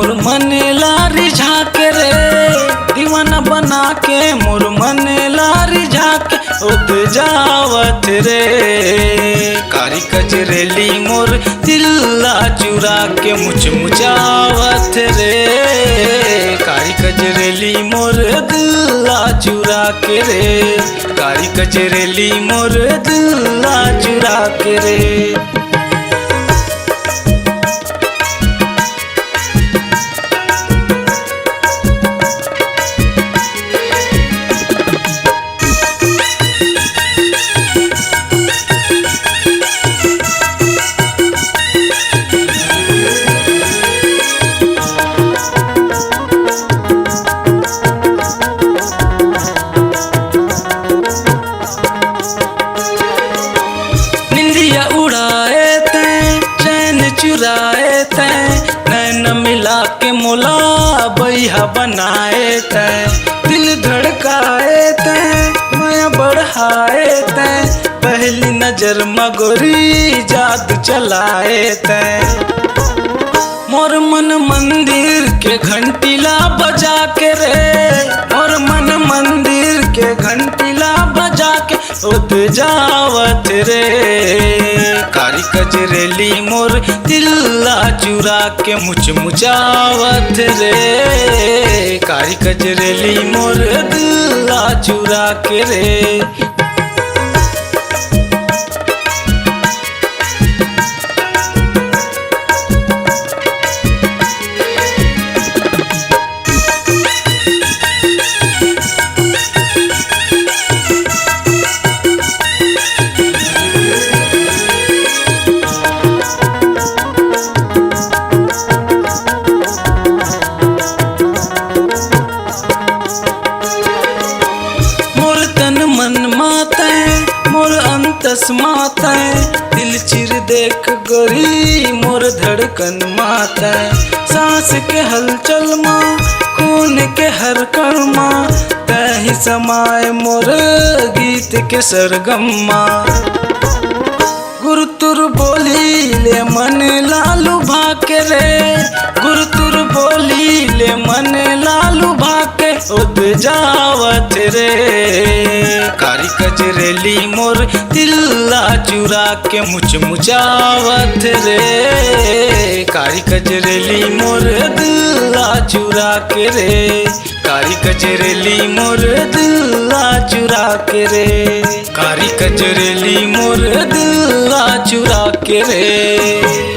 मोर मन लारी झाके रे, दीवाना बना के मोर मन लारी झाके उत जावत रे। कारी कजरेली मोर दिल्ला चुरा के मुचमुचावत रे। कारी कजरेली मोर दिल्ला चुरा के रे, कारी कजरेली मोर दिल्ला चुरा के रे। उड़ाए तैं चैन चुराए तैं, नैन मिला के मोला बैहा बनाए तैं। दिल धड़काए तैं माया बढ़ाए तैं, पहली नजर मगोरी जादू चलाए तैं। मोर मन मंदिर के घंटीला बजा के रे, मोर मन मंदिर के घंटीला बजा के उत जावत रे। कारी कजरेली मोर दिल्ला चुरा के मुचमुचावत रे। कारी कजरेली मोर दिल्ला चुरा के रे। मोर अंतस मातै, दिल चिर देख गोरी मोर धड़कन मातै। सांस के हलचल माँ खून के हर कण माँ, तही समाए मोर गीत के सरगम माँ। गुरु तुर बोली ले मन लालू भाके रे, गुरु तुर बोली ले मन लालू भाके उद जावत रे। कारी कजरेली मोर दिल्ला चुरा के मुचमुचावत रे। कारी कजरेली मोर दिल्ला चुरा के रे, कारी कजरेली मोर दिल्ला चुरा के रे। कारी कजरेली मोर दिल्ला चुरा के रे।